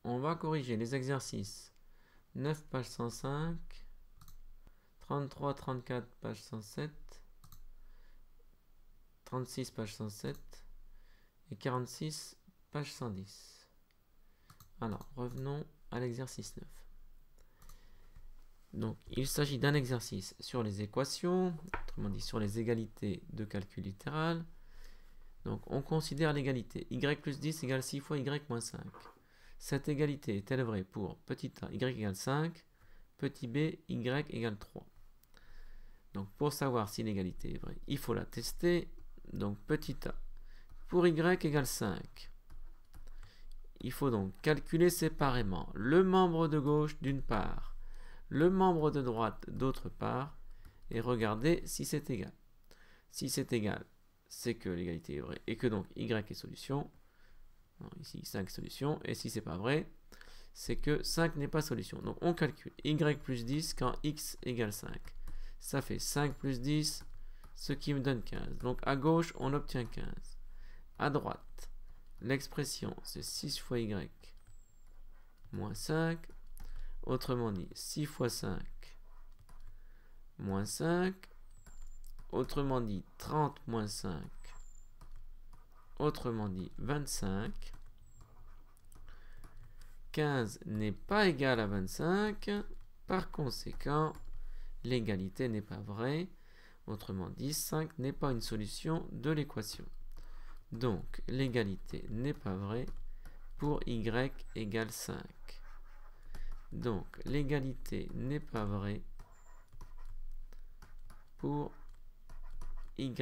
on va corriger les exercices 9, page 105, 33, 34, page 107, 36, page 107 et 46, page 110. Alors, revenons à l'exercice 9. Donc, il s'agit d'un exercice sur les équations, autrement dit sur les égalités de calcul littéral. Donc, on considère l'égalité y plus 10 égale 6 fois y moins 5. Cette égalité est-elle vraie pour petit a, y égale 5, petit b, y égale 3. Donc, pour savoir si l'égalité est vraie, il faut la tester. Donc, petit a, pour y égale 5, il faut donc calculer séparément le membre de gauche d'une part, le membre de droite d'autre part, et regarder si c'est égal. Si c'est égal, c'est que l'égalité est vraie, et que donc y est solution. Non, ici 5 solutions, et si c'est pas vrai, c'est que 5 n'est pas solution. Donc on calcule y plus 10 quand x égale 5. Ça fait 5 plus 10, ce qui me donne 15. Donc à gauche, on obtient 15. À droite, l'expression c'est 6 fois y moins 5. Autrement dit, 6 fois 5 moins 5. Autrement dit, 30 moins 5. Autrement dit, 25. 15 n'est pas égal à 25. Par conséquent, l'égalité n'est pas vraie. Autrement dit, 5 n'est pas une solution de l'équation. Donc, l'égalité n'est pas vraie pour y égale 5. Donc, l'égalité n'est pas vraie pour y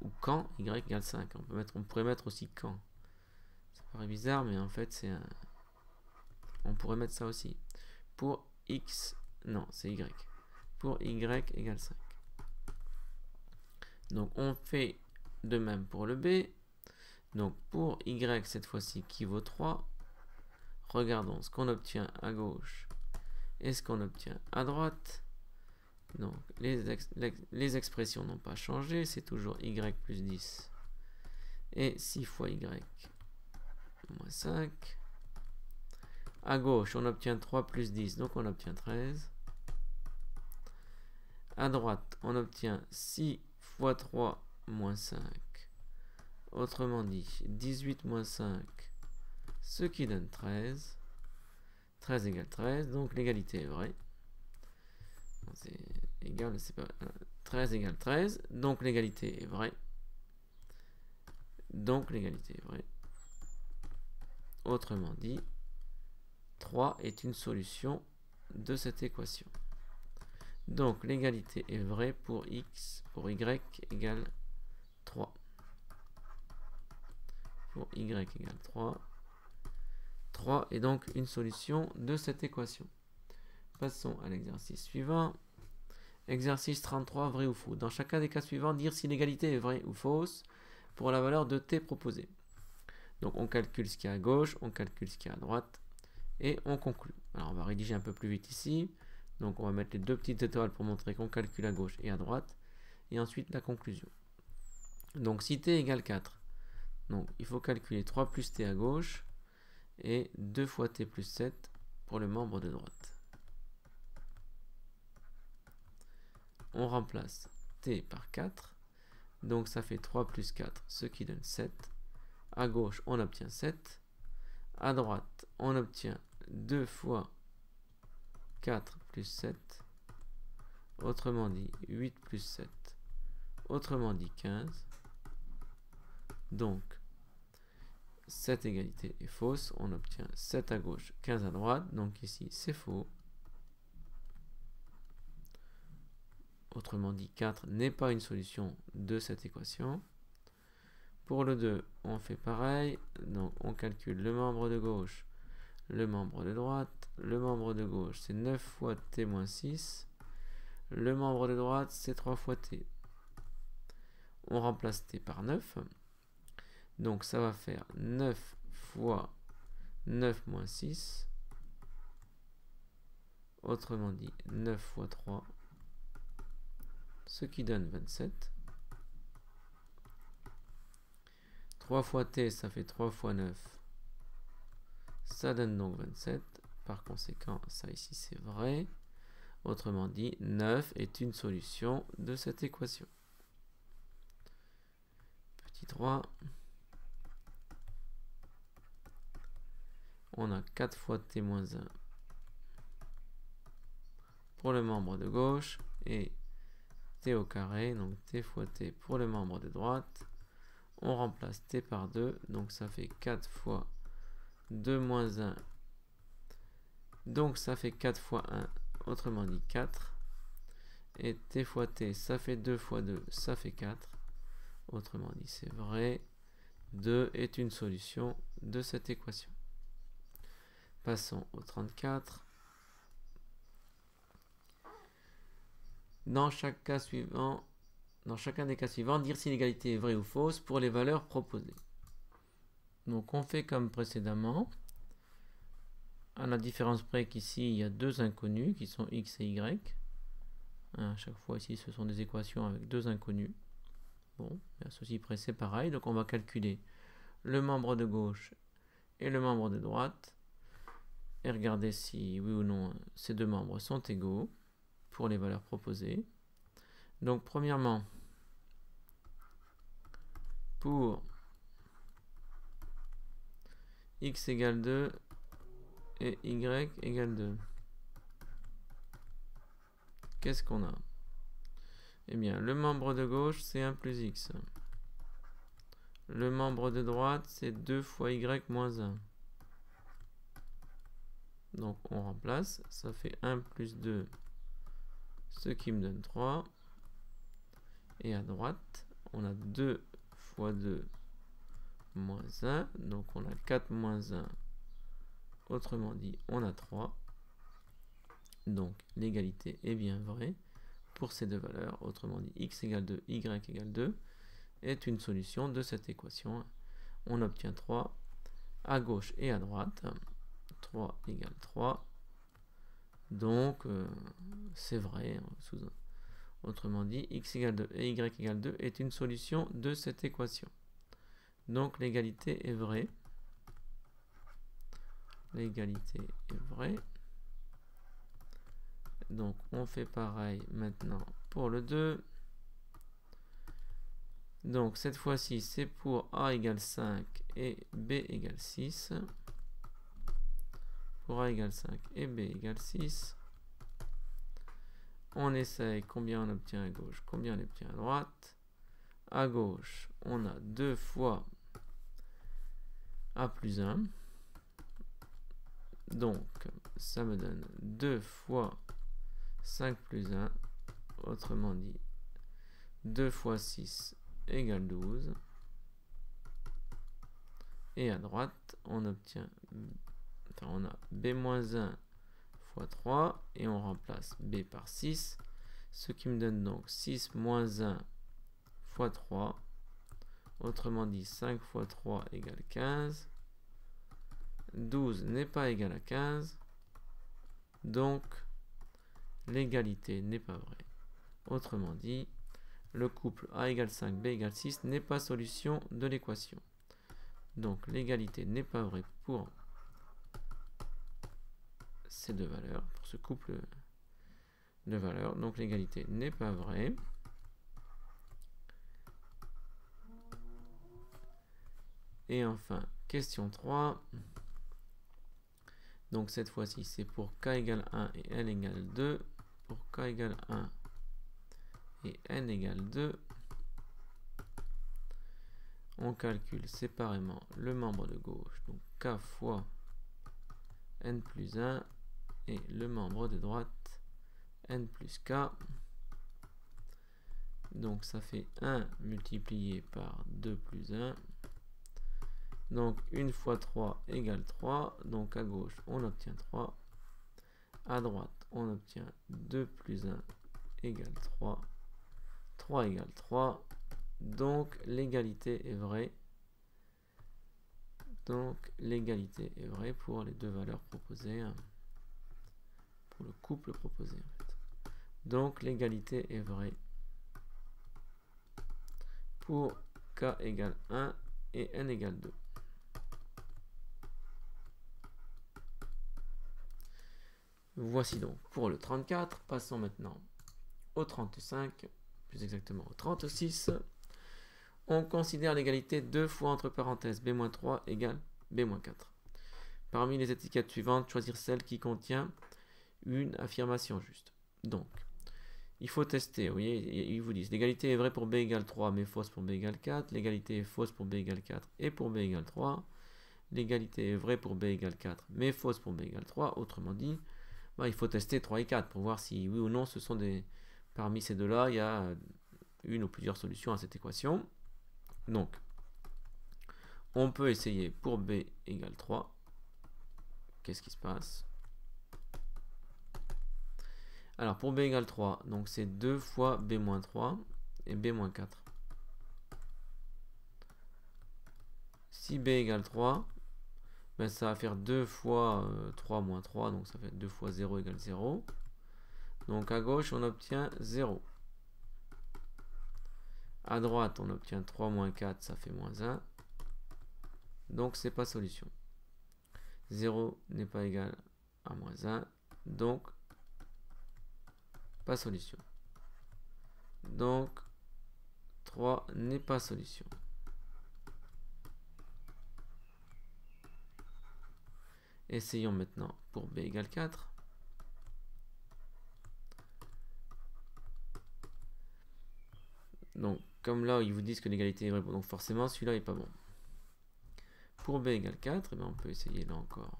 ou quand y égale 5. On pourrait mettre aussi quand. Ça paraît bizarre, mais en fait, c'est un... On pourrait mettre ça aussi. Pour x, non, c'est y. Pour y égale 5. Donc, on fait de même pour le b. Donc, pour y, cette fois-ci, qui vaut 3, regardons ce qu'on obtient à gauche et ce qu'on obtient à droite. Donc, les expressions n'ont pas changé, c'est toujours y plus 10 et 6 fois y moins 5. À gauche, on obtient 3 plus 10, donc on obtient 13. À droite, on obtient 6 fois 3 moins 5. Autrement dit, 18 moins 5, ce qui donne 13. 13 égale 13, donc l'égalité est vraie. C'est égal, c'est pas 13 égale 13, donc l'égalité est vraie. Donc l'égalité est vraie. Autrement dit, 3 est une solution de cette équation. Donc l'égalité est vraie pour x, pour y égale 3. Pour y égale 3. 3 est donc une solution de cette équation. Passons à l'exercice suivant. Exercice 33, vrai ou faux. Dans chacun des cas suivants, dire si l'égalité est vraie ou fausse pour la valeur de t proposée. Donc on calcule ce qu'il y a à gauche, on calcule ce qu'il y a à droite et on conclut. Alors on va rédiger un peu plus vite ici. Donc on va mettre les deux petites étoiles pour montrer qu'on calcule à gauche et à droite. Et ensuite la conclusion. Donc si t égale 4, donc il faut calculer 3 plus t à gauche et 2 fois t plus 7 pour le membre de droite. On remplace t par 4. Donc ça fait 3 plus 4, ce qui donne 7. À gauche, on obtient 7. À droite, on obtient 2 fois 4 plus 7. Autrement dit, 8 plus 7. Autrement dit, 15. Donc, cette égalité est fausse. On obtient 7 à gauche, 15 à droite. Donc ici, c'est faux. Autrement dit, 4 n'est pas une solution de cette équation. Pour le 2, on fait pareil. Donc, on calcule le membre de gauche, le membre de droite. Le membre de gauche, c'est 9 fois t moins 6. Le membre de droite, c'est 3 fois t. On remplace t par 9. Donc, ça va faire 9 fois 9 moins 6. Autrement dit, 9 fois 3. Ce qui donne 27. 3 fois t, ça fait 3 fois 9. Ça donne donc 27. Par conséquent, ça ici c'est vrai. Autrement dit, 9 est une solution de cette équation. Petit 3. On a 4 fois t moins 1 pour le membre de gauche et t au carré, donc t fois t pour le membre de droite. On remplace t par 2, donc ça fait 4 fois 2 moins 1. Donc ça fait 4 fois 1, autrement dit 4. Et t fois t, ça fait 2 fois 2, ça fait 4. Autrement dit, c'est vrai. 2 est une solution de cette équation. Passons au 34. Dans chacun des cas suivants, dire si l'égalité est vraie ou fausse pour les valeurs proposées. Donc on fait comme précédemment, à la différence près qu'ici il y a deux inconnus qui sont x et y. À chaque fois ici ce sont des équations avec deux inconnus. Bon, à ceci près c'est pareil, donc on va calculer le membre de gauche et le membre de droite et regarder si oui ou non ces deux membres sont égaux pour les valeurs proposées. Donc premièrement, pour x égale 2 et y égale 2, qu'est-ce qu'on a? Eh bien, le membre de gauche, c'est 1 plus x. Le membre de droite, c'est 2 fois y moins 1. Donc, on remplace. Ça fait 1 plus 2, ce qui me donne 3. Et à droite, on a 2 fois 2 moins 1. Donc, on a 4 moins 1. Autrement dit, on a 3. Donc, l'égalité est bien vraie pour ces deux valeurs. Autrement dit, x égale 2, y égale 2 est une solution de cette équation. On obtient 3 à gauche et à droite. 3 égale 3. Donc, c'est vrai. Autrement dit, x égale 2 et y égale 2 est une solution de cette équation. Donc, l'égalité est vraie. L'égalité est vraie. Donc, on fait pareil maintenant pour le 2. Donc, cette fois-ci, c'est pour A égale 5 et B égale 6. Pour A égale 5 et B égale 6. On essaye combien on obtient à gauche, combien on obtient à droite. À gauche, on a 2 fois A plus 1. Donc, ça me donne 2 fois 5 plus 1. Autrement dit, 2 fois 6 égale 12. Et à droite, on obtient, on a b-1 fois 3 et on remplace b par 6, ce qui me donne donc 6 moins 1 fois 3. Autrement dit, 5 fois 3 égale 15. 12 n'est pas égal à 15. Donc, l'égalité n'est pas vraie. Autrement dit, le couple A égale 5, B égale 6 n'est pas solution de l'équation. Donc, l'égalité n'est pas vraie pour ces deux valeurs, pour ce couple de valeurs. Donc, l'égalité n'est pas vraie. Et enfin, question 3. Donc, cette fois-ci, c'est pour k égale 1 et n égale 2. Pour k égale 1 et n égale 2, on calcule séparément le membre de gauche, donc k fois n plus 1, et le membre de droite, n plus k. Donc ça fait 1 multiplié par 2 plus 1. Donc 1 fois 3 égale 3. Donc à gauche, on obtient 3. À droite, on obtient 2 plus 1 égale 3. 3 égale 3. Donc l'égalité est vraie. Donc l'égalité est vraie pour les deux valeurs proposées, pour le couple proposé en fait. Donc l'égalité est vraie pour k égale 1 et n égale 2. Voici donc pour le 34. Passons maintenant au 35, plus exactement au 36. On considère l'égalité 2 fois entre parenthèses b-3 égale b-4. Parmi les étiquettes suivantes, choisir celle qui contient une affirmation juste. Donc, il faut tester. Vous voyez, ils vous disent l'égalité est vraie pour b égale 3 mais fausse pour b égale 4. L'égalité est fausse pour b égale 4 et pour b égale 3. L'égalité est vraie pour b égale 4 mais fausse pour b égale 3. Autrement dit, il faut tester 3 et 4 pour voir si oui ou non ce sont des... Parmi ces deux-là, il y a une ou plusieurs solutions à cette équation. Donc, on peut essayer pour b égale 3. Qu'est-ce qui se passe? Alors, pour b égale 3, donc c'est 2 fois b-3 et b-4. Si b égale 3, ben ça va faire 2 fois 3 moins 3, donc ça fait 2 fois 0 égale 0. Donc à gauche, on obtient 0. À droite, on obtient 3 moins 4, ça fait moins 1. Donc c'est pas solution. 0 n'est pas égal à moins 1, donc pas solution. Donc 3 n'est pas solution. Essayons maintenant pour b égale 4. Donc, comme là, ils vous disent que l'égalité est vraie, donc forcément, celui-là n'est pas bon. Pour b égale 4, on peut essayer là encore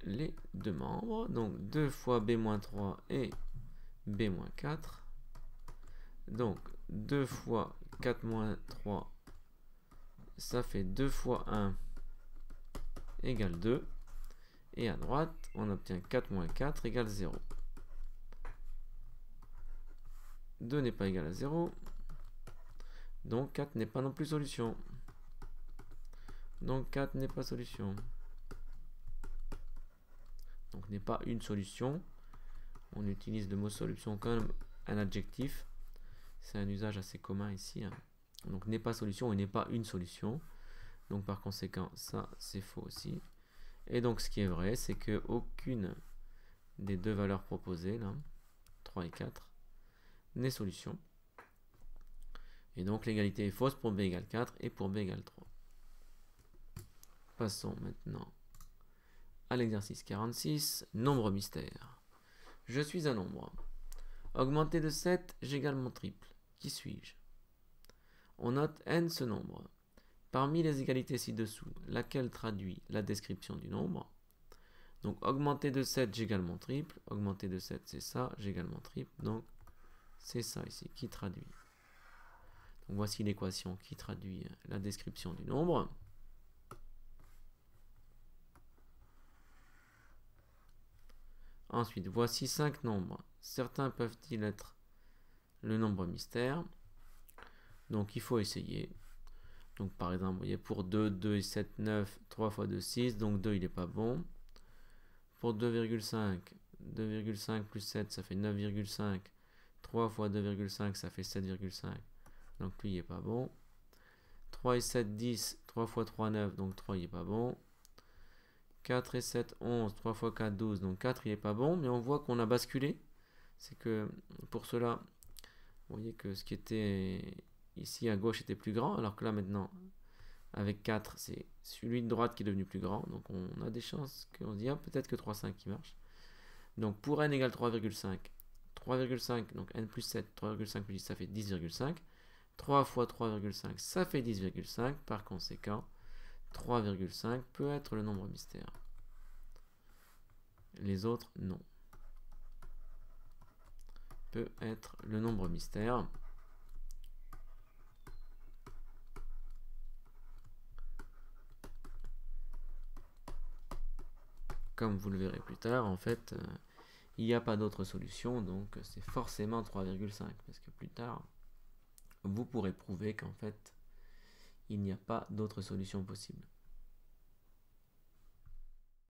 les deux membres. Donc, 2 fois b-3 et b-4. Donc, 2 fois 4 moins 3, ça fait 2 fois 1 égale 2. Et à droite, on obtient 4 moins 4 égale 0. 2 n'est pas égal à 0. Donc 4 n'est pas non plus solution. Donc 4 n'est pas solution. Donc n'est pas une solution. On utilise le mot solution comme un adjectif. C'est un usage assez commun ici. Donc n'est pas solution et n'est pas une solution. Donc par conséquent, ça c'est faux aussi. Et donc ce qui est vrai, c'est que aucune des deux valeurs proposées, là, 3 et 4, n'est solution. Et donc l'égalité est fausse pour b égale 4 et pour b égale 3. Passons maintenant à l'exercice 46, nombre mystère. Je suis un nombre. Augmenté de 7, j'égale mon triple. Qui suis-je? On note n ce nombre. Parmi les égalités ci-dessous, laquelle traduit la description du nombre? Donc augmenté de 7, j'égale mon triple. Augmenté de 7, c'est ça, j'égale mon triple. Donc c'est ça ici qui traduit. Donc voici l'équation qui traduit la description du nombre. Ensuite, voici 5 nombres. Certains peuvent-ils être le nombre mystère? Donc il faut essayer. Donc par exemple, vous voyez, pour 2, 2 et 7, 9, 3 fois 2, 6. Donc 2, il n'est pas bon. Pour 2,5, 2,5 plus 7, ça fait 9,5. 3 fois 2,5, ça fait 7,5. Donc lui, il n'est pas bon. 3 et 7, 10. 3 fois 3, 9. Donc 3, il n'est pas bon. 4 et 7, 11. 3 fois 4, 12. Donc 4, il n'est pas bon. Mais on voit qu'on a basculé. C'est que pour cela, vous voyez que ce qui était ici à gauche était plus grand. Alors que là maintenant, avec 4, c'est celui de droite qui est devenu plus grand. Donc on a des chances qu'on se dit, ah, peut-être que 3,5 qui marche. Donc pour n égale 3,5. 3,5, donc n plus 7, 3,5 plus 10, ça fait 10,5. 3 fois 3,5, ça fait 10,5. Par conséquent, 3,5 peut être le nombre mystère. Les autres, non. Peut être le nombre mystère. Comme vous le verrez plus tard, en fait, il n'y a pas d'autre solution, donc c'est forcément 3,5. Parce que plus tard, vous pourrez prouver qu'en fait, il n'y a pas d'autre solution possible.